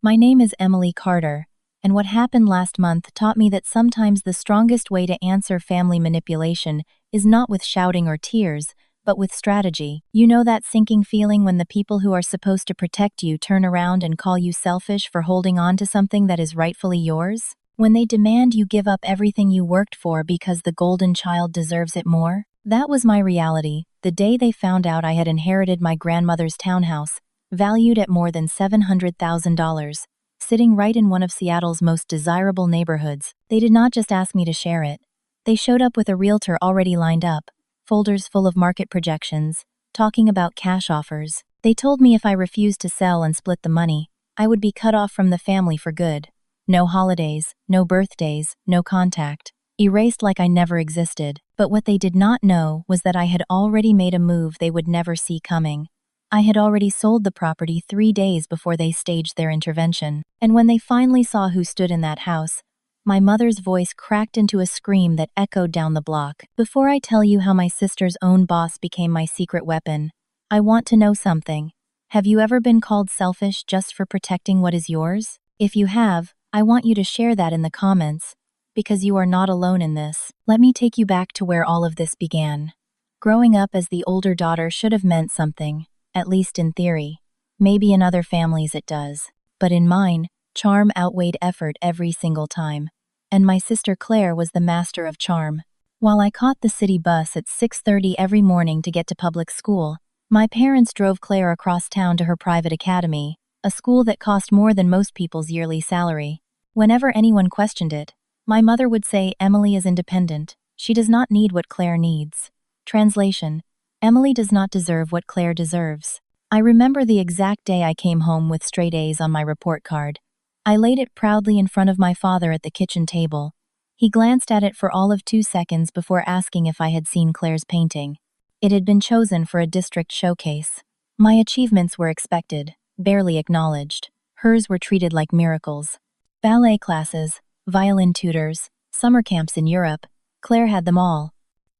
My name is Emily Carter, and what happened last month taught me that sometimes the strongest way to answer family manipulation is not with shouting or tears, but with strategy. You know that sinking feeling when the people who are supposed to protect you turn around and call you selfish for holding on to something that is rightfully yours? When they demand you give up everything you worked for because the golden child deserves it more? That was my reality, the day they found out I had inherited my grandmother's townhouse, valued at more than $700,000, sitting right in one of Seattle's most desirable neighborhoods. They did not just ask me to share it. They showed up with a realtor already lined up, folders full of market projections, talking about cash offers. They told me if I refused to sell and split the money, I would be cut off from the family for good. No holidays, no birthdays, no contact. Erased like I never existed. But what they did not know was that I had already made a move they would never see coming. I had already sold the property 3 days before they staged their intervention. And when they finally saw who stood in that house, my mother's voice cracked into a scream that echoed down the block. Before I tell you how my sister's own boss became my secret weapon, I want to know something. Have you ever been called selfish just for protecting what is yours? If you have, I want you to share that in the comments, because you are not alone in this. Let me take you back to where all of this began. Growing up as the older daughter should have meant something, at least in theory. Maybe in other families it does. But in mine, charm outweighed effort every single time. And my sister Claire was the master of charm. While I caught the city bus at 6:30 every morning to get to public school, my parents drove Claire across town to her private academy, a school that cost more than most people's yearly salary. Whenever anyone questioned it, my mother would say Emily is independent. She does not need what Claire needs. Translation: Emily does not deserve what Claire deserves. I remember the exact day I came home with straight A's on my report card. I laid it proudly in front of my father at the kitchen table. He glanced at it for all of 2 seconds before asking if I had seen Claire's painting. It had been chosen for a district showcase. My achievements were expected, barely acknowledged. Hers were treated like miracles. Ballet classes, violin tutors, summer camps in Europe, Claire had them all.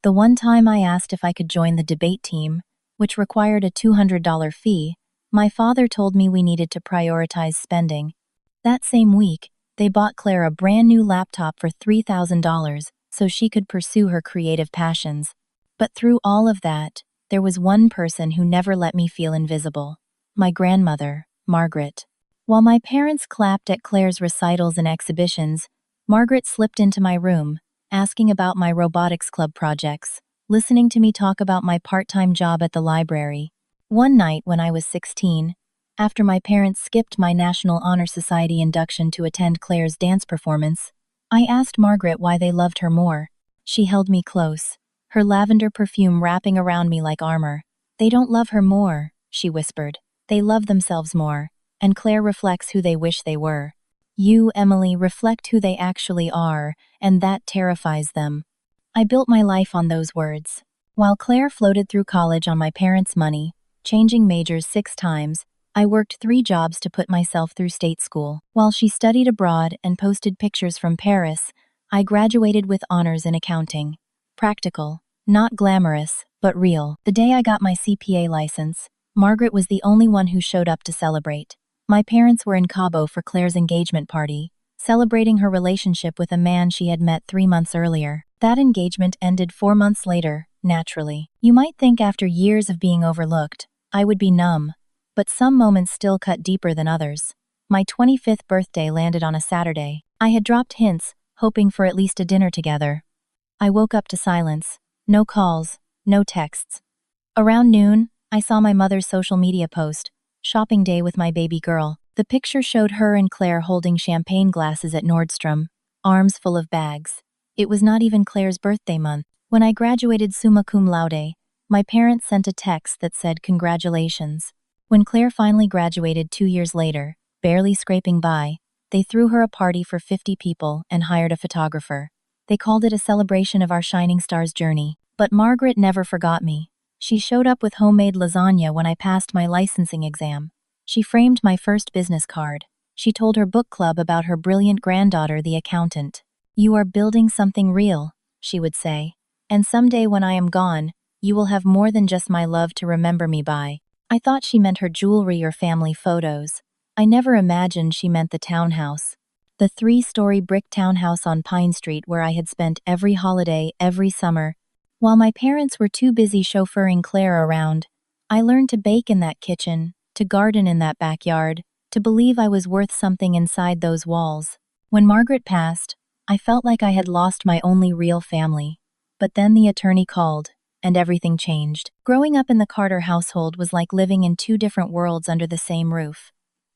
The one time I asked if I could join the debate team, which required a $200 fee, my father told me we needed to prioritize spending. That same week, they bought Claire a brand new laptop for $3,000 so she could pursue her creative passions. But through all of that, there was one person who never let me feel invisible. My grandmother, Margaret. While my parents clapped at Claire's recitals and exhibitions, Margaret slipped into my room, asking about my robotics club projects, listening to me talk about my part-time job at the library. One night when I was 16, after my parents skipped my National Honor Society induction to attend Claire's dance performance, I asked Margaret why they loved her more. She held me close, her lavender perfume wrapping around me like armor. They don't love her more, she whispered. They love themselves more, and Claire reflects who they wish they were. You, Emily, reflect who they actually are, and that terrifies them. I built my life on those words. While Claire floated through college on my parents' money, changing majors 6 times, I worked 3 jobs to put myself through state school. While she studied abroad and posted pictures from Paris, I graduated with honors in accounting. Practical, not glamorous, but real. The day I got my CPA license, Margaret was the only one who showed up to celebrate. My parents were in Cabo for Claire's engagement party, celebrating her relationship with a man she had met 3 months earlier. That engagement ended 4 months later, naturally. You might think after years of being overlooked, I would be numb, but some moments still cut deeper than others. My 25th birthday landed on a Saturday. I had dropped hints, hoping for at least a dinner together. I woke up to silence. No calls, no texts. Around noon, I saw my mother's social media post, shopping day with my baby girl. The picture showed her and Claire holding champagne glasses at Nordstrom, arms full of bags. It was not even Claire's birthday month. When I graduated summa cum laude, my parents sent a text that said congratulations. When Claire finally graduated 2 years later, barely scraping by, they threw her a party for 50 people and hired a photographer. They called it a celebration of our shining star's journey. But Margaret never forgot me. She showed up with homemade lasagna when I passed my licensing exam. She framed my first business card. She told her book club about her brilliant granddaughter, the accountant. "You are building something real," she would say. "And someday when I am gone, you will have more than just my love to remember me by." I thought she meant her jewelry or family photos. I never imagined she meant the townhouse. The 3-story brick townhouse on Pine Street where I had spent every holiday, every summer. While my parents were too busy chauffeuring Claire around, I learned to bake in that kitchen, to garden in that backyard, to believe I was worth something inside those walls. When Margaret passed, I felt like I had lost my only real family. But then the attorney called, and everything changed. Growing up in the Carter household was like living in 2 different worlds under the same roof.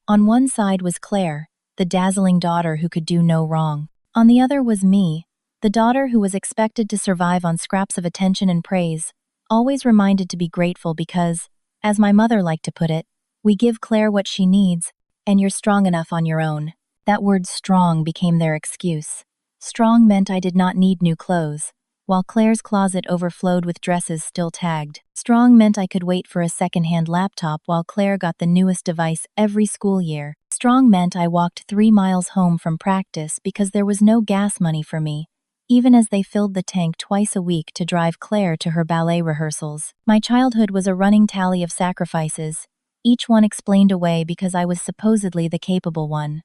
On one side was Claire, the dazzling daughter who could do no wrong. On the other was me, the daughter who was expected to survive on scraps of attention and praise, always reminded to be grateful because, as my mother liked to put it, we give Claire what she needs, and you're strong enough on your own. That word strong became their excuse. Strong meant I did not need new clothes, while Claire's closet overflowed with dresses still tagged. Strong meant I could wait for a second-hand laptop while Claire got the newest device every school year. Strong meant I walked 3 miles home from practice because there was no gas money for me, even as they filled the tank twice a week to drive Claire to her ballet rehearsals. My childhood was a running tally of sacrifices, each one explained away because I was supposedly the capable one.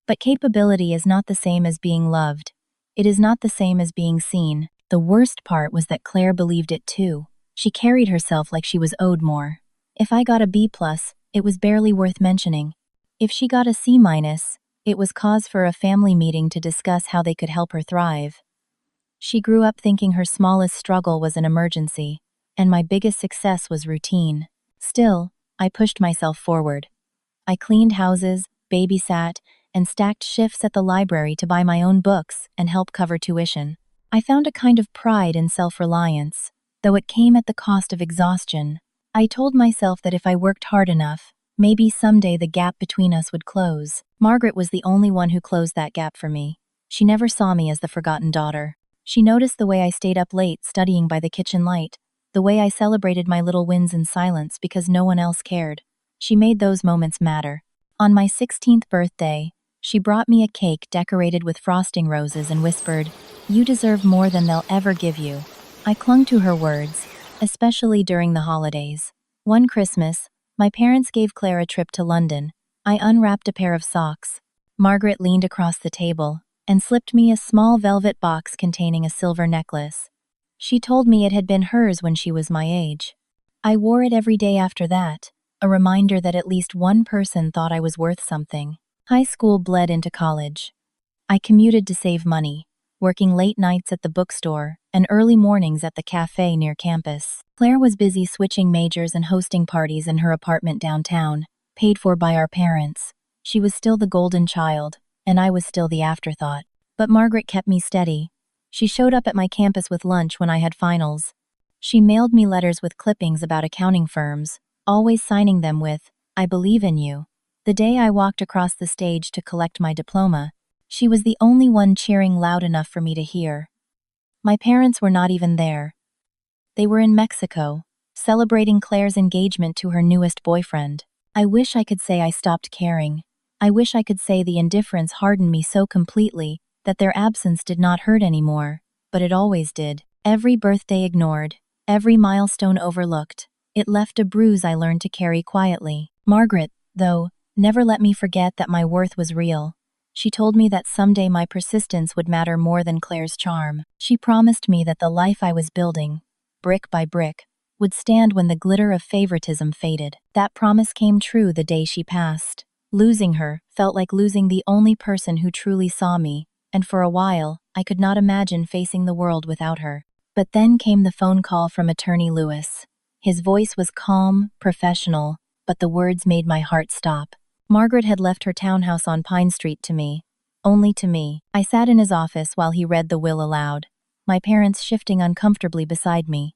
But capability is not the same as being loved. It is not the same as being seen. The worst part was that Claire believed it too. She carried herself like she was owed more. If I got a B+, it was barely worth mentioning. If she got a C-, it was cause for a family meeting to discuss how they could help her thrive. She grew up thinking her smallest struggle was an emergency, and my biggest success was routine. Still, I pushed myself forward. I cleaned houses, babysat, and stacked shifts at the library to buy my own books and help cover tuition. I found a kind of pride in self-reliance, though it came at the cost of exhaustion. I told myself that if I worked hard enough, maybe someday the gap between us would close. Margaret was the only one who closed that gap for me. She never saw me as the forgotten daughter. She noticed the way I stayed up late studying by the kitchen light, the way I celebrated my little wins in silence because no one else cared. She made those moments matter. On my 16th birthday, she brought me a cake decorated with frosting roses and whispered, "You deserve more than they'll ever give you." I clung to her words, especially during the holidays. One Christmas, my parents gave Claire a trip to London. I unwrapped a pair of socks. Margaret leaned across the table and slipped me a small velvet box containing a silver necklace. She told me it had been hers when she was my age. I wore it every day after that, a reminder that at least one person thought I was worth something. High school bled into college. I commuted to save money, working late nights at the bookstore and early mornings at the cafe near campus. Claire was busy switching majors and hosting parties in her apartment downtown, paid for by our parents. She was still the golden child, and I was still the afterthought. But Margaret kept me steady. She showed up at my campus with lunch when I had finals. She mailed me letters with clippings about accounting firms, always signing them with, "I believe in you." The day I walked across the stage to collect my diploma, she was the only one cheering loud enough for me to hear. My parents were not even there. They were in Mexico, celebrating Claire's engagement to her newest boyfriend. I wish I could say I stopped caring. I wish I could say the indifference hardened me so completely that their absence did not hurt anymore, but it always did. Every birthday ignored, every milestone overlooked. It left a bruise I learned to carry quietly. Margaret, though, never let me forget that my worth was real. She told me that someday my persistence would matter more than Claire's charm. She promised me that the life I was building, brick by brick, would stand when the glitter of favoritism faded. That promise came true the day she passed. Losing her felt like losing the only person who truly saw me, and for a while, I could not imagine facing the world without her. But then came the phone call from Attorney Lewis. His voice was calm, professional, but the words made my heart stop. Margaret had left her townhouse on Pine Street to me. Only to me. I sat in his office while he read the will aloud, my parents shifting uncomfortably beside me.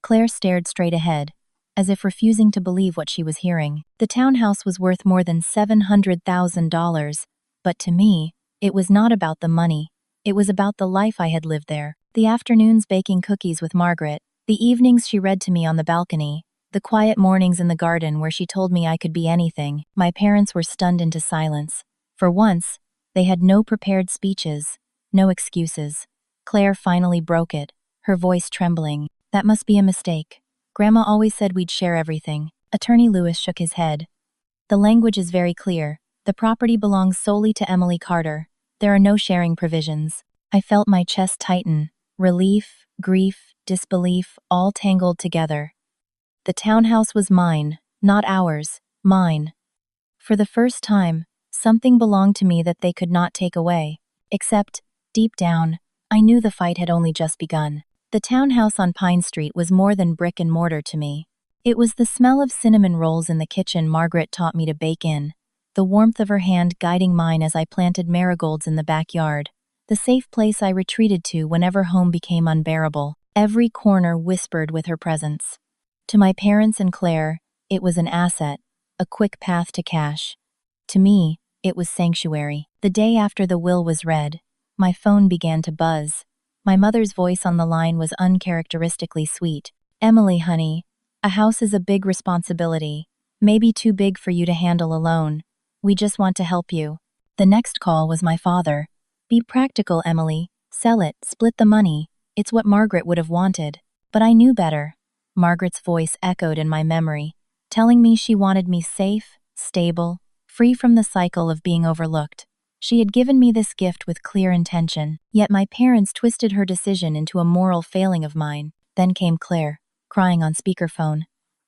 Claire stared straight ahead, as if refusing to believe what she was hearing. The townhouse was worth more than $700,000, but to me, it was not about the money. It was about the life I had lived there. The afternoons baking cookies with Margaret, the evenings she read to me on the balcony, the quiet mornings in the garden where she told me I could be anything. My parents were stunned into silence. For once, they had no prepared speeches, no excuses. Claire finally broke it, her voice trembling. "That must be a mistake. Grandma always said we'd share everything." Attorney Lewis shook his head. "The language is very clear. The property belongs solely to Emily Carter. There are no sharing provisions. I felt my chest tighten. Relief, grief, disbelief, all tangled together. The townhouse was mine, not ours, mine. For the first time, something belonged to me that they could not take away. Except, deep down, I knew the fight had only just begun. The townhouse on Pine Street was more than brick and mortar to me. It was the smell of cinnamon rolls in the kitchen Margaret taught me to bake in, the warmth of her hand guiding mine as I planted marigolds in the backyard, the safe place I retreated to whenever home became unbearable. Every corner whispered with her presence. To my parents and Claire, it was an asset, a quick path to cash. To me, it was sanctuary. The day after the will was read, my phone began to buzz. My mother's voice on the line was uncharacteristically sweet. "Emily, honey, a house is a big responsibility. Maybe too big for you to handle alone. We just want to help you." The next call was my father. "Be practical, Emily. Sell it, split the money. It's what Margaret would have wanted." But I knew better. Margaret's voice echoed in my memory, telling me she wanted me safe, stable, free from the cycle of being overlooked. She had given me this gift with clear intention, yet my parents twisted her decision into a moral failing of mine. Then came Claire, crying on speakerphone.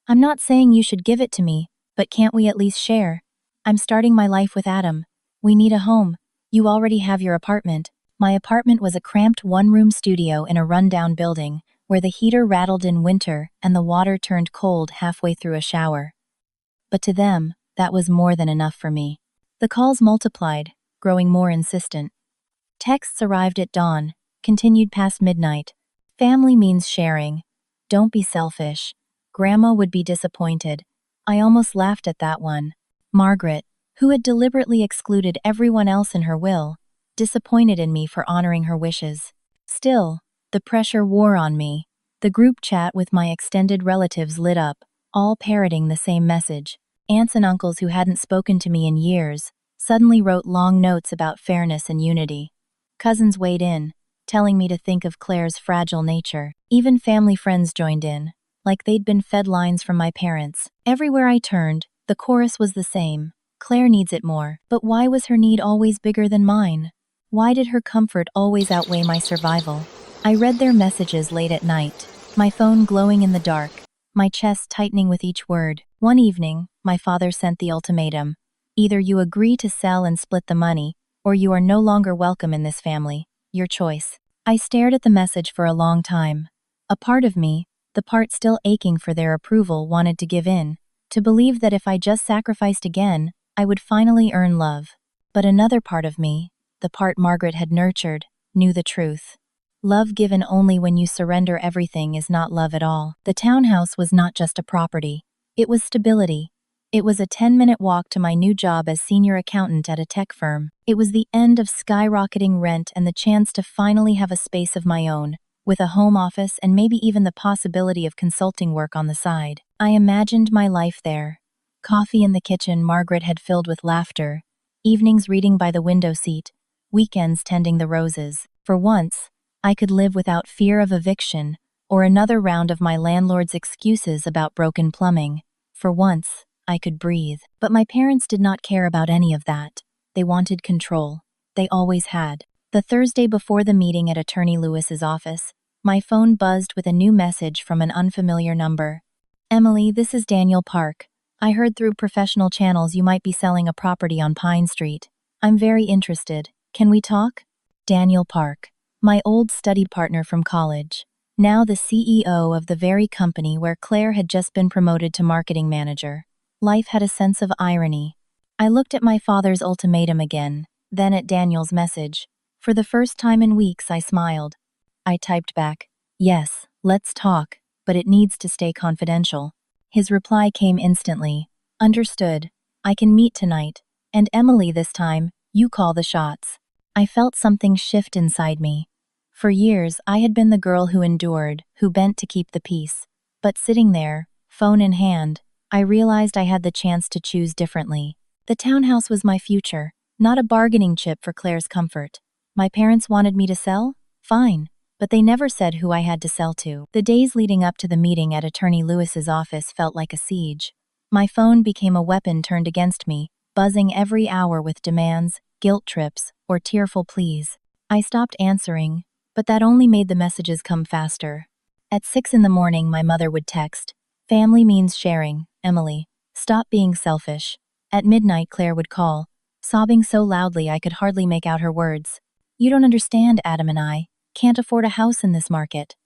"I'm not saying you should give it to me, but can't we at least share? I'm starting my life with Adam. We need a home. You already have your apartment." My apartment was a cramped one-room studio in a rundown building, where the heater rattled in winter and the water turned cold halfway through a shower. But to them, that was more than enough for me. The calls multiplied, growing more insistent. Texts arrived at dawn, continued past midnight. "Family means sharing. Don't be selfish. Grandma would be disappointed." I almost laughed at that one. Margaret, who had deliberately excluded everyone else in her will, disappointed in me for honoring her wishes. Still, the pressure wore on me. The group chat with my extended relatives lit up, all parroting the same message. Aunts and uncles who hadn't spoken to me in years suddenly wrote long notes about fairness and unity. Cousins weighed in, telling me to think of Claire's fragile nature. Even family friends joined in, like they'd been fed lines from my parents. Everywhere I turned, the chorus was the same. Claire needs it more. But why was her need always bigger than mine? Why did her comfort always outweigh my survival? I read their messages late at night, my phone glowing in the dark, my chest tightening with each word. One evening, my father sent the ultimatum. "Either you agree to sell and split the money, or you are no longer welcome in this family. Your choice." I stared at the message for a long time. A part of me, the part still aching for their approval, wanted to give in, to believe that if I just sacrificed again, I would finally earn love. But another part of me, the part Margaret had nurtured, knew the truth. Love given only when you surrender everything is not love at all. The townhouse was not just a property. It was stability. It was a 10-minute walk to my new job as senior accountant at a tech firm. It was the end of skyrocketing rent and the chance to finally have a space of my own, with a home office and maybe even the possibility of consulting work on the side. I imagined my life there. Coffee in the kitchen Margaret had filled with laughter, evenings reading by the window seat, weekends tending the roses. For once, I could live without fear of eviction or another round of my landlord's excuses about broken plumbing. For once, I could breathe. But my parents did not care about any of that. They wanted control. They always had. The Thursday before the meeting at Attorney Lewis's office, my phone buzzed with a new message from an unfamiliar number. "Emily, this is Daniel Park. I heard through professional channels you might be selling a property on Pine Street. I'm very interested. Can we talk?" Daniel Park, my old study partner from college, now the CEO of the very company where Claire had just been promoted to marketing manager. Life had a sense of irony. I looked at my father's ultimatum again, then at Daniel's message. For the first time in weeks, I smiled. I typed back, "Yes, let's talk, but it needs to stay confidential." His reply came instantly. "Understood. I can meet tonight. And Emily, this time, you call the shots." I felt something shift inside me. For years, I had been the girl who endured, who bent to keep the peace. But sitting there, phone in hand, I realized I had the chance to choose differently. The townhouse was my future, not a bargaining chip for Claire's comfort. My parents wanted me to sell? Fine. But they never said who I had to sell to. The days leading up to the meeting at Attorney Lewis's office felt like a siege. My phone became a weapon turned against me, buzzing every hour with demands, guilt trips, or tearful pleas. I stopped answering, but that only made the messages come faster. At 6 in the morning, my mother would text, "Family means sharing, Emily. Stop being selfish." At midnight, Claire would call, sobbing so loudly I could hardly make out her words. "You don't understand, Adam and I can't afford a house in this market.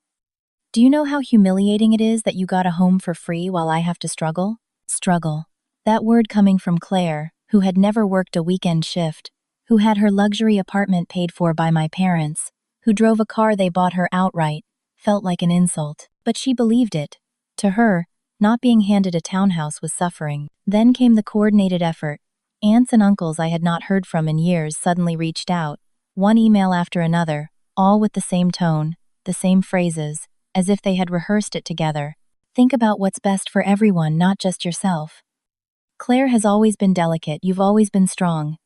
Do you know how humiliating it is that you got a home for free while I have to struggle?" Struggle. That word coming from Claire, who had never worked a weekend shift, who had her luxury apartment paid for by my parents, who drove a car they bought her outright, felt like an insult. But she believed it. To her, not being handed a townhouse was suffering. Then came the coordinated effort. Aunts and uncles I had not heard from in years suddenly reached out, one email after another, all with the same tone, the same phrases, as if they had rehearsed it together. "Think about what's best for everyone, not just yourself. Claire has always been delicate, you've always been strong.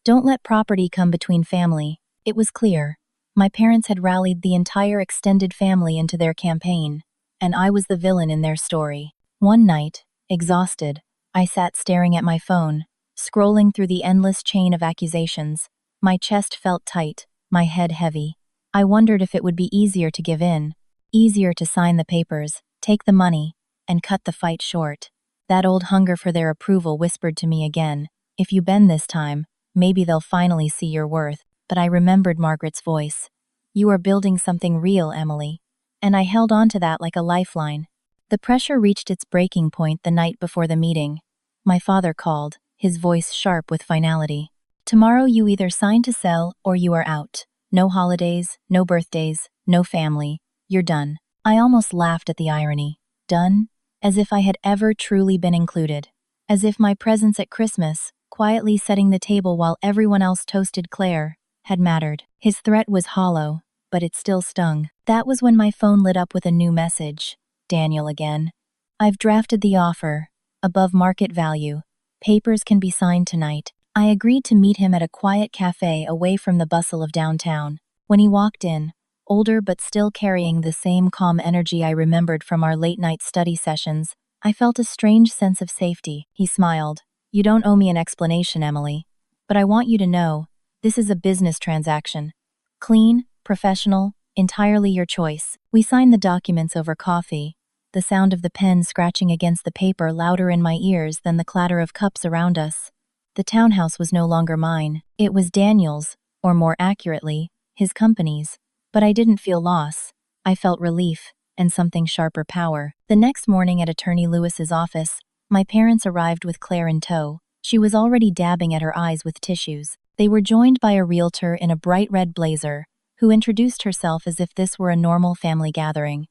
Don't let property come between family." It was clear. My parents had rallied the entire extended family into their campaign, and I was the villain in their story. One night, exhausted, I sat staring at my phone, scrolling through the endless chain of accusations. My chest felt tight, my head heavy. I wondered if it would be easier to give in, easier to sign the papers, take the money, and cut the fight short. That old hunger for their approval whispered to me again, "If you bend this time, maybe they'll finally see your worth." But I remembered Margaret's voice. "You are building something real, Emily." And I held on to that like a lifeline. The pressure reached its breaking point the night before the meeting. My father called, his voice sharp with finality. "Tomorrow you either sign to sell or you are out. No holidays, no birthdays, no family. You're done." I almost laughed at the irony. Done? As if I had ever truly been included. As if my presence at Christmas, quietly setting the table while everyone else toasted Claire, had mattered. His threat was hollow, but it still stung. That was when my phone lit up with a new message. "Daniel again. I've drafted the offer. Above market value. Papers can be signed tonight." I agreed to meet him at a quiet cafe away from the bustle of downtown. When he walked in, older but still carrying the same calm energy I remembered from our late-night study sessions, I felt a strange sense of safety. He smiled. "You don't owe me an explanation, Emily. But I want you to know, this is a business transaction. Clean, professional, entirely your choice." We signed the documents over coffee, the sound of the pen scratching against the paper louder in my ears than the clatter of cups around us. The townhouse was no longer mine. It was Daniel's, or more accurately, his company's. But I didn't feel loss. I felt relief, and something sharper power. The next morning at Attorney Lewis's office, my parents arrived with Claire in tow. She was already dabbing at her eyes with tissues. They were joined by a realtor in a bright red blazer, who introduced herself as if this were a normal family gathering.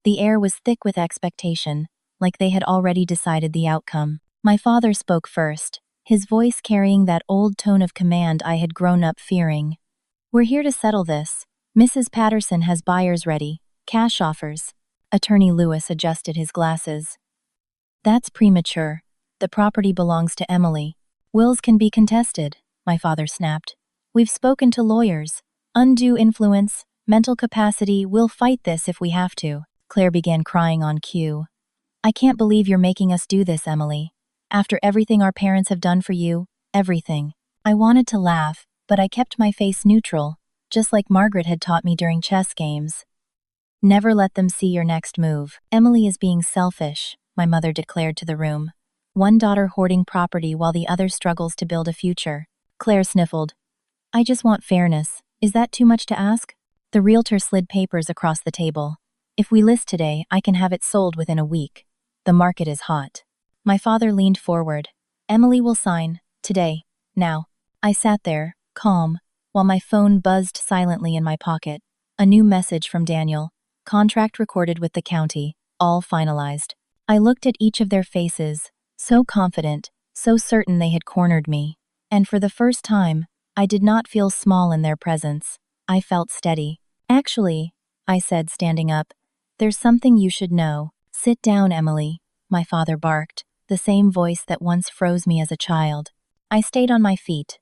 The air was thick with expectation, like they had already decided the outcome. My father spoke first, his voice carrying that old tone of command I had grown up fearing. "We're here to settle this. Mrs. Patterson has buyers ready, cash offers." Attorney Lewis adjusted his glasses. "That's premature. The property belongs to Emily. Wills can be contested," my father snapped. "We've spoken to lawyers. Undue influence, mental capacity, we'll fight this if we have to." Claire began crying on cue. "I can't believe you're making us do this, Emily. After everything our parents have done for you, everything." I wanted to laugh, but I kept my face neutral, just like Margaret had taught me during chess games. "Never let them see your next move." "Emily is being selfish," my mother declared to the room. "One daughter hoarding property while the other struggles to build a future." Claire sniffled. "I just want fairness. Is that too much to ask?" The realtor slid papers across the table. "If we list today, I can have it sold within a week. The market is hot." My father leaned forward. "Emily will sign, today, now." I sat there, calm, while my phone buzzed silently in my pocket. A new message from Daniel. Contract recorded with the county, all finalized. I looked at each of their faces, so confident, so certain they had cornered me. And for the first time, I did not feel small in their presence. I felt steady. "Actually," I said, standing up, "there's something you should know." "Sit down, Emily," my father barked, the same voice that once froze me as a child. I stayed on my feet.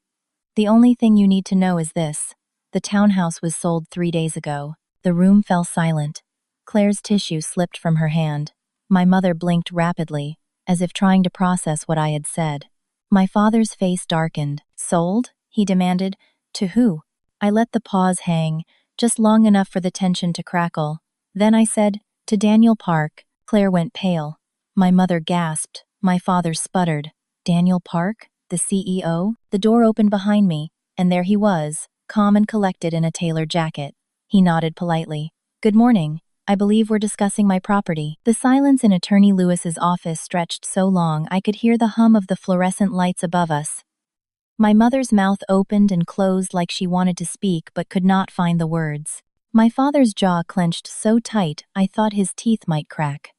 "The only thing you need to know is this. The townhouse was sold 3 days ago." The room fell silent. Claire's tissue slipped from her hand. My mother blinked rapidly, as if trying to process what I had said. My father's face darkened. Sold? He demanded. To who? I let the pause hang, just long enough for the tension to crackle. Then I said, to Daniel Park. Claire went pale. My mother gasped. My father sputtered. Daniel Park? The CEO? The door opened behind me, and there he was, calm and collected in a tailored jacket. He nodded politely. Good morning. I believe we're discussing my property. The silence in Attorney Lewis's office stretched so long I could hear the hum of the fluorescent lights above us. My mother's mouth opened and closed like she wanted to speak but could not find the words. My father's jaw clenched so tight I thought his teeth might crack.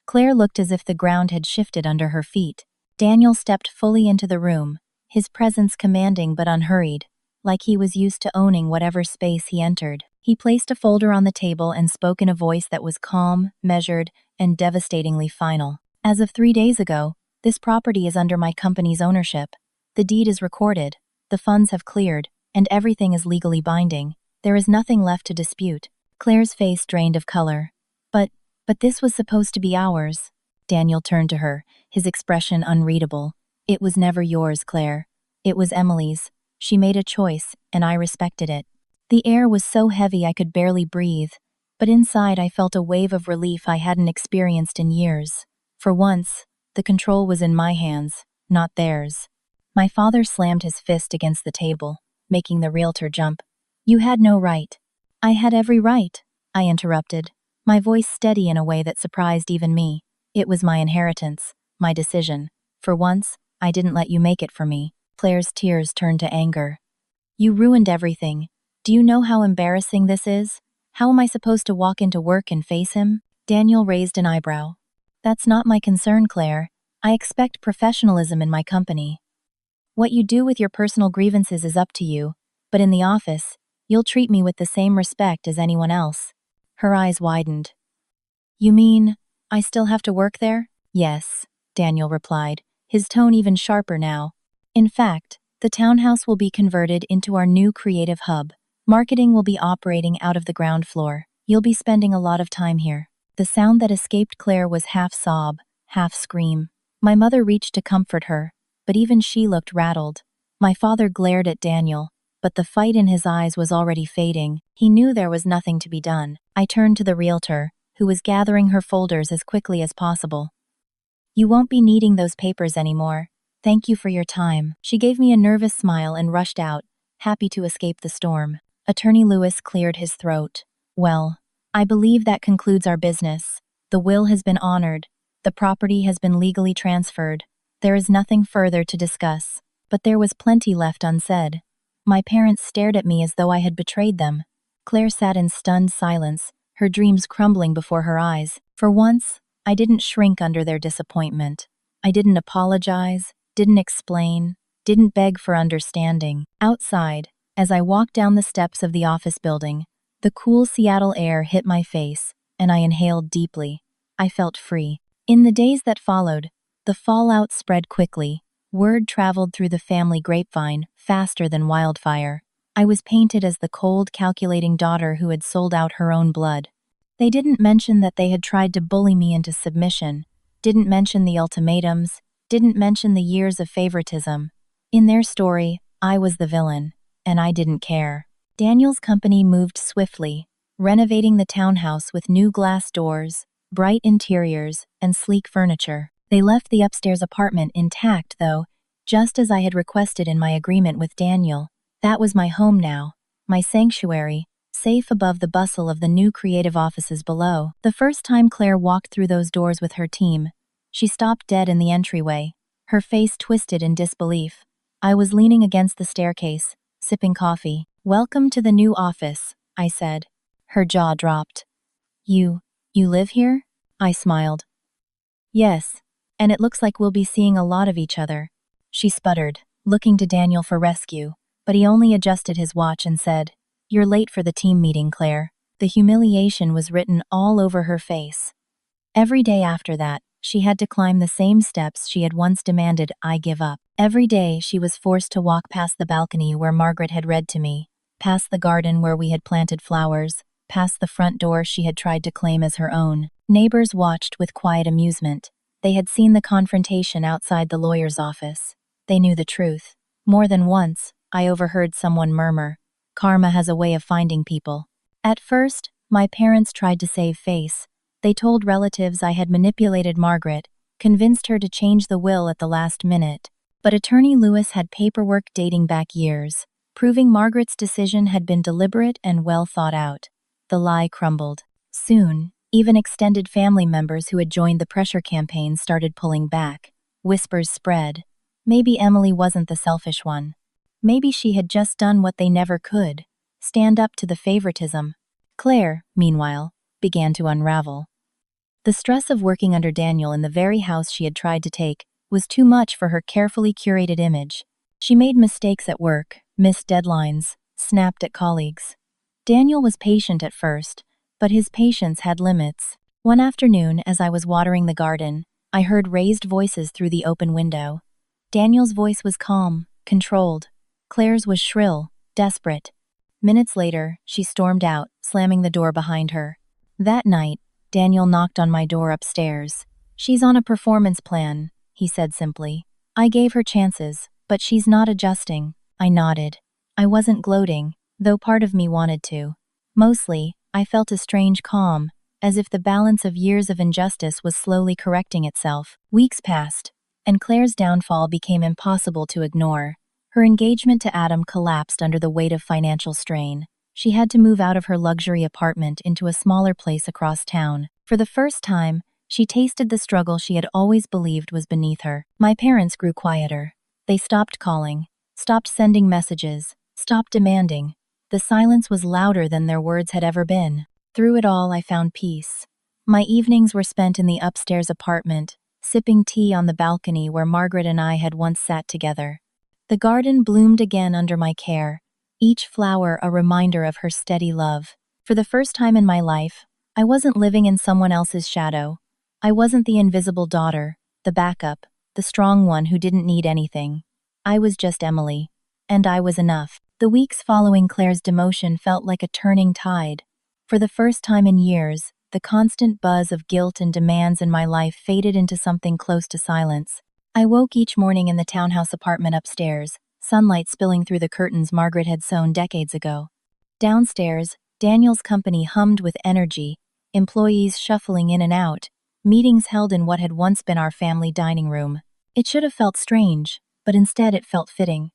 Claire looked as if the ground had shifted under her feet. Daniel stepped fully into the room, his presence commanding but unhurried, like he was used to owning whatever space he entered. He placed a folder on the table and spoke in a voice that was calm, measured, and devastatingly final. As of 3 days ago, this property is under my company's ownership. The deed is recorded, the funds have cleared, and everything is legally binding. There is nothing left to dispute. Claire's face drained of color. But this was supposed to be ours. Daniel turned to her, his expression unreadable. It was never yours, Claire. It was Emily's. She made a choice, and I respected it. The air was so heavy I could barely breathe, but inside I felt a wave of relief I hadn't experienced in years. For once, the control was in my hands, not theirs. My father slammed his fist against the table, making the realtor jump. You had no right. I had every right, I interrupted, my voice steady in a way that surprised even me. It was my inheritance, my decision. For once, I didn't let you make it for me. Claire's tears turned to anger. You ruined everything. Do you know how embarrassing this is? How am I supposed to walk into work and face him? Daniel raised an eyebrow. That's not my concern, Claire. I expect professionalism in my company. What you do with your personal grievances is up to you, but in the office, you'll treat me with the same respect as anyone else. Her eyes widened. You mean, I still have to work there? Yes, Daniel replied, his tone even sharper now. In fact, the townhouse will be converted into our new creative hub. Marketing will be operating out of the ground floor. You'll be spending a lot of time here. The sound that escaped Claire was half sob, half scream. My mother reached to comfort her, but even she looked rattled. My father glared at Daniel, but the fight in his eyes was already fading. He knew there was nothing to be done. I turned to the realtor, who was gathering her folders as quickly as possible. You won't be needing those papers anymore. Thank you for your time. She gave me a nervous smile and rushed out, happy to escape the storm. Attorney Lewis cleared his throat. Well, I believe that concludes our business. The will has been honored. The property has been legally transferred. There is nothing further to discuss. But there was plenty left unsaid. My parents stared at me as though I had betrayed them. Claire sat in stunned silence, her dreams crumbling before her eyes. For once, I didn't shrink under their disappointment. I didn't apologize, didn't explain, didn't beg for understanding. Outside, as I walked down the steps of the office building, the cool Seattle air hit my face, and I inhaled deeply. I felt free. In the days that followed, the fallout spread quickly. Word traveled through the family grapevine, faster than wildfire. I was painted as the cold, calculating daughter who had sold out her own blood. They didn't mention that they had tried to bully me into submission, didn't mention the ultimatums, didn't mention the years of favoritism. In their story, I was the villain, and I didn't care. Daniel's company moved swiftly, renovating the townhouse with new glass doors, bright interiors, and sleek furniture. They left the upstairs apartment intact, though, just as I had requested in my agreement with Daniel. That was my home now, my sanctuary, safe above the bustle of the new creative offices below. The first time Claire walked through those doors with her team, she stopped dead in the entryway, her face twisted in disbelief. I was leaning against the staircase, sipping coffee. Welcome to the new office, I said. Her jaw dropped. You live here? I smiled. Yes, and it looks like we'll be seeing a lot of each other. She sputtered, looking to Daniel for rescue, but he only adjusted his watch and said, You're late for the team meeting, Claire. The humiliation was written all over her face. Every day after that, she had to climb the same steps she had once demanded I give up. Every day she was forced to walk past the balcony where Margaret had read to me, past the garden where we had planted flowers, past the front door she had tried to claim as her own. Neighbors watched with quiet amusement. They had seen the confrontation outside the lawyer's office. They knew the truth. More than once, I overheard someone murmur, "Karma has a way of finding people." At first, my parents tried to save face. They told relatives I had manipulated Margaret, convinced her to change the will at the last minute. But Attorney Lewis had paperwork dating back years, proving Margaret's decision had been deliberate and well thought out. The lie crumbled. Soon, even extended family members who had joined the pressure campaign started pulling back. Whispers spread. Maybe Emily wasn't the selfish one. Maybe she had just done what they never could, stand up to the favoritism. Claire, meanwhile, began to unravel. The stress of working under Daniel in the very house she had tried to take was too much for her carefully curated image. She made mistakes at work, missed deadlines, snapped at colleagues. Daniel was patient at first, but his patience had limits. One afternoon, as I was watering the garden, I heard raised voices through the open window. Daniel's voice was calm, controlled. Claire's was shrill, desperate. Minutes later, she stormed out, slamming the door behind her. That night, Daniel knocked on my door upstairs. "She's on a performance plan," he said simply. "I gave her chances, but she's not adjusting." I nodded. I wasn't gloating, though part of me wanted to. Mostly, I felt a strange calm, as if the balance of years of injustice was slowly correcting itself. Weeks passed, and Claire's downfall became impossible to ignore. Her engagement to Adam collapsed under the weight of financial strain. She had to move out of her luxury apartment into a smaller place across town. For the first time, she tasted the struggle she had always believed was beneath her. My parents grew quieter. They stopped calling, stopped sending messages, stopped demanding. The silence was louder than their words had ever been. Through it all, I found peace. My evenings were spent in the upstairs apartment, sipping tea on the balcony where Margaret and I had once sat together. The garden bloomed again under my care, each flower a reminder of her steady love. For the first time in my life, I wasn't living in someone else's shadow. I wasn't the invisible daughter, the backup, the strong one who didn't need anything. I was just Emily, and I was enough. The weeks following Claire's demotion felt like a turning tide. For the first time in years, the constant buzz of guilt and demands in my life faded into something close to silence. I woke each morning in the townhouse apartment upstairs, sunlight spilling through the curtains Margaret had sewn decades ago. Downstairs, Daniel's company hummed with energy, employees shuffling in and out, meetings held in what had once been our family dining room. It should have felt strange, but instead it felt fitting.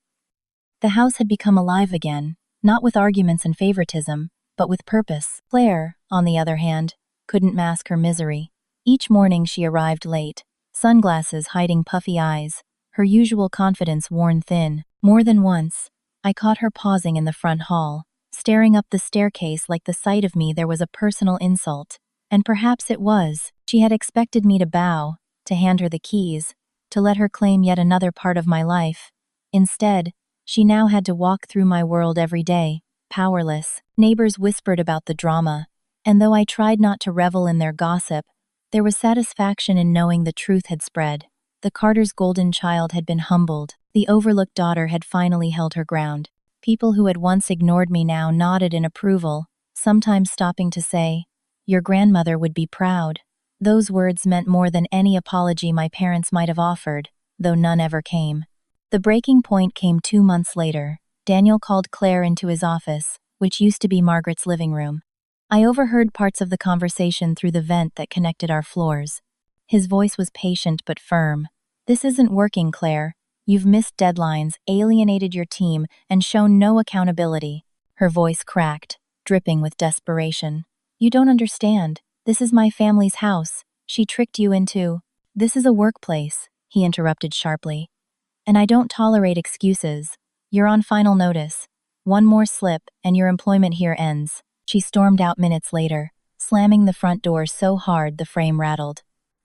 The house had become alive again, not with arguments and favoritism, but with purpose. Claire, on the other hand, couldn't mask her misery. Each morning she arrived late, sunglasses hiding puffy eyes, her usual confidence worn thin. More than once, I caught her pausing in the front hall, staring up the staircase like the sight of me there was a personal insult. And perhaps it was. She had expected me to bow, to hand her the keys, to let her claim yet another part of my life. Instead, she now had to walk through my world every day, powerless. Neighbors whispered about the drama, and though I tried not to revel in their gossip, there was satisfaction in knowing the truth had spread. The Carter's golden child had been humbled. The overlooked daughter had finally held her ground. People who had once ignored me now nodded in approval, sometimes stopping to say, "Your grandmother would be proud." Those words meant more than any apology my parents might have offered, though none ever came. The breaking point came 2 months later. Daniel called Claire into his office, which used to be Margaret's living room. I overheard parts of the conversation through the vent that connected our floors. His voice was patient but firm. "This isn't working, Claire. You've missed deadlines, alienated your team, and shown no accountability." Her voice cracked, dripping with desperation. "You don't understand. This is my family's house. She tricked you into—" "This is a workplace," he interrupted sharply. "And I don't tolerate excuses. You're on final notice. One more slip, and your employment here ends." She stormed out minutes later, slamming the front door so hard the frame rattled.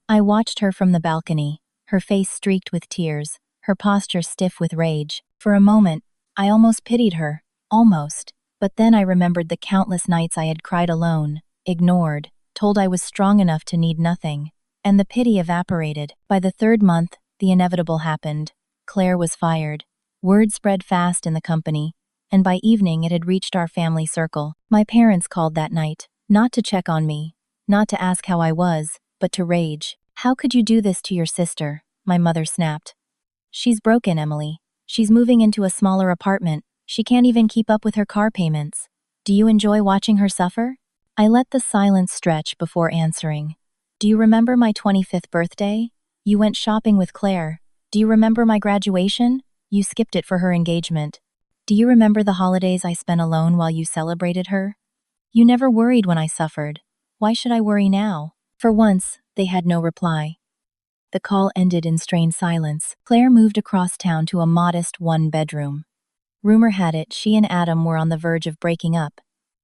I watched her from the balcony, her face streaked with tears, her posture stiff with rage. For a moment, I almost pitied her. Almost. But then I remembered the countless nights I had cried alone, ignored, told I was strong enough to need nothing. And the pity evaporated. By the 3rd month, the inevitable happened. Claire was fired. Word spread fast in the company, and by evening it had reached our family circle. My parents called that night, not to check on me, not to ask how I was, but to rage. "How could you do this to your sister?" my mother snapped. She's broken, Emily. She's moving into a smaller apartment. She can't even keep up with her car payments. Do you enjoy watching her suffer? I let the silence stretch before answering. Do you remember my 25th birthday? You went shopping with Claire. Do you remember my graduation? You skipped it for her engagement. Do you remember the holidays I spent alone while you celebrated her? You never worried when I suffered. Why should I worry now? For once, they had no reply. The call ended in strained silence. Claire moved across town to a modest one-bedroom. Rumor had it she and Adam were on the verge of breaking up.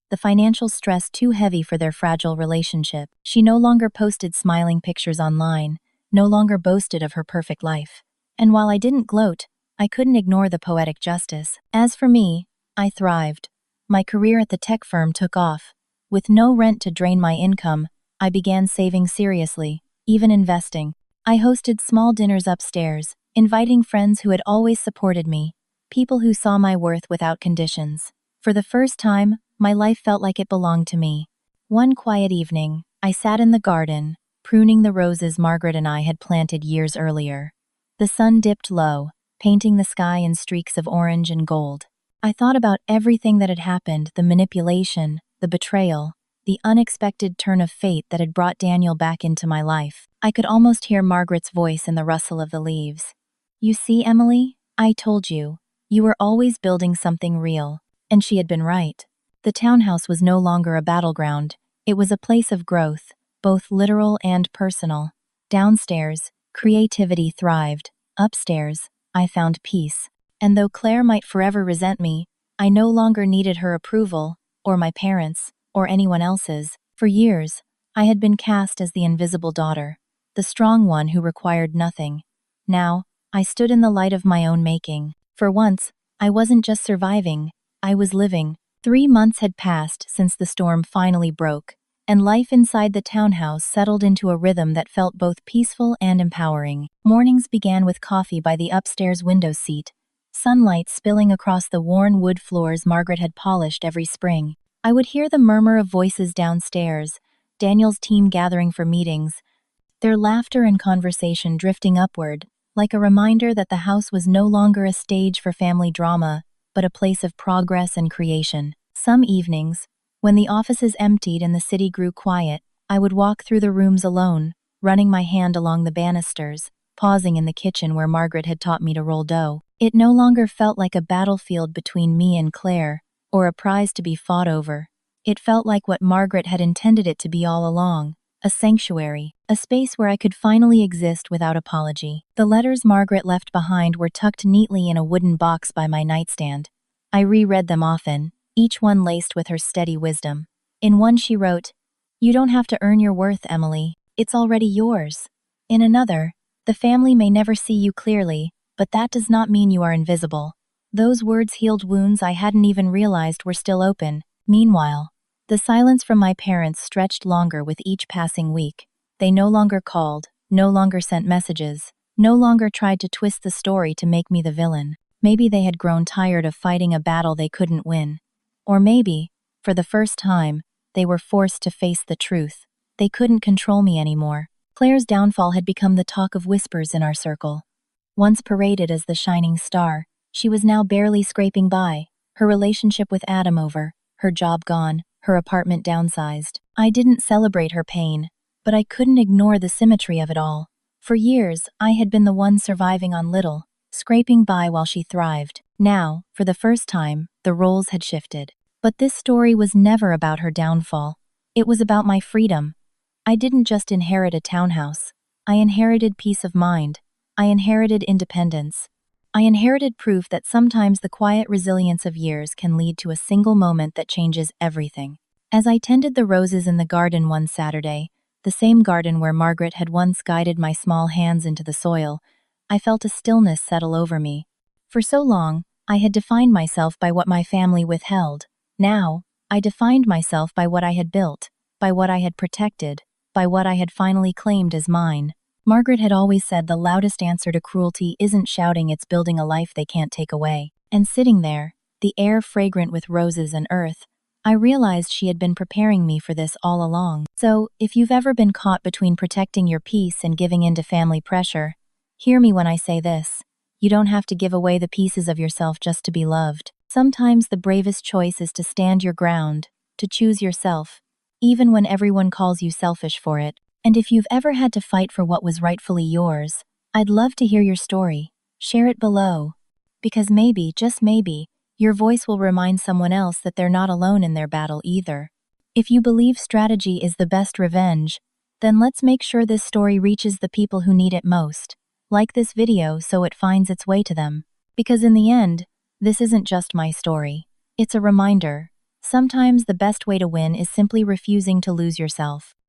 The financial stress too heavy for their fragile relationship. She no longer posted smiling pictures online, no longer boasted of her perfect life. And while I didn't gloat, I couldn't ignore the poetic justice. As for me, I thrived. My career at the tech firm took off. With no rent to drain my income, I began saving seriously, even investing. I hosted small dinners upstairs, inviting friends who had always supported me, people who saw my worth without conditions. For the first time, my life felt like it belonged to me. One quiet evening, I sat in the garden, pruning the roses Margaret and I had planted years earlier. The sun dipped low, painting the sky in streaks of orange and gold. I thought about everything that had happened, the manipulation, the betrayal, the unexpected turn of fate that had brought Daniel back into my life. I could almost hear Margaret's voice in the rustle of the leaves. You see, Emily, I told you, you were always building something real. And she had been right. The townhouse was no longer a battleground. It was a place of growth, both literal and personal. Downstairs, creativity thrived. Upstairs, I found peace. And though Claire might forever resent me, I no longer needed her approval, or my parents', or anyone else's. For years, I had been cast as the invisible daughter, the strong one who required nothing. Now, I stood in the light of my own making. For once, I wasn't just surviving, I was living. 3 months had passed since the storm finally broke, and life inside the townhouse settled into a rhythm that felt both peaceful and empowering. Mornings began with coffee by the upstairs window seat, sunlight spilling across the worn wood floors Margaret had polished every spring. I would hear the murmur of voices downstairs, Daniel's team gathering for meetings, their laughter and conversation drifting upward, like a reminder that the house was no longer a stage for family drama, but a place of progress and creation. Some evenings, when the offices emptied and the city grew quiet, I would walk through the rooms alone, running my hand along the banisters, pausing in the kitchen where Margaret had taught me to roll dough. It no longer felt like a battlefield between me and Claire, or a prize to be fought over. It felt like what Margaret had intended it to be all along, a sanctuary, a space where I could finally exist without apology. The letters Margaret left behind were tucked neatly in a wooden box by my nightstand. I reread them often, each one laced with her steady wisdom. In one she wrote, "You don't have to earn your worth, Emily. It's already yours." In another, "The family may never see you clearly, but that does not mean you are invisible." Those words healed wounds I hadn't even realized were still open. Meanwhile, the silence from my parents stretched longer with each passing week. They no longer called, no longer sent messages, no longer tried to twist the story to make me the villain. Maybe they had grown tired of fighting a battle they couldn't win. Or maybe, for the first time, they were forced to face the truth. They couldn't control me anymore. Claire's downfall had become the talk of whispers in our circle. Once paraded as the shining star, she was now barely scraping by, her relationship with Adam over, her job gone, her apartment downsized. I didn't celebrate her pain, but I couldn't ignore the symmetry of it all. For years, I had been the one surviving on little, scraping by while she thrived. Now, for the first time, the roles had shifted. But this story was never about her downfall. It was about my freedom. I didn't just inherit a townhouse. I inherited peace of mind. I inherited independence. I inherited proof that sometimes the quiet resilience of years can lead to a single moment that changes everything. As I tended the roses in the garden one Saturday, the same garden where Margaret had once guided my small hands into the soil, I felt a stillness settle over me. For so long, I had defined myself by what my family withheld. Now, I defined myself by what I had built, by what I had protected, by what I had finally claimed as mine. Margaret had always said the loudest answer to cruelty isn't shouting, it's building a life they can't take away. And sitting there, the air fragrant with roses and earth, I realized she had been preparing me for this all along. So, if you've ever been caught between protecting your peace and giving in to family pressure, hear me when I say this. You don't have to give away the pieces of yourself just to be loved. Sometimes the bravest choice is to stand your ground, to choose yourself, even when everyone calls you selfish for it. And if you've ever had to fight for what was rightfully yours, I'd love to hear your story. Share it below. Because maybe, just maybe, your voice will remind someone else that they're not alone in their battle either. If you believe strategy is the best revenge, then let's make sure this story reaches the people who need it most. Like this video so it finds its way to them. Because in the end, this isn't just my story. It's a reminder. Sometimes the best way to win is simply refusing to lose yourself.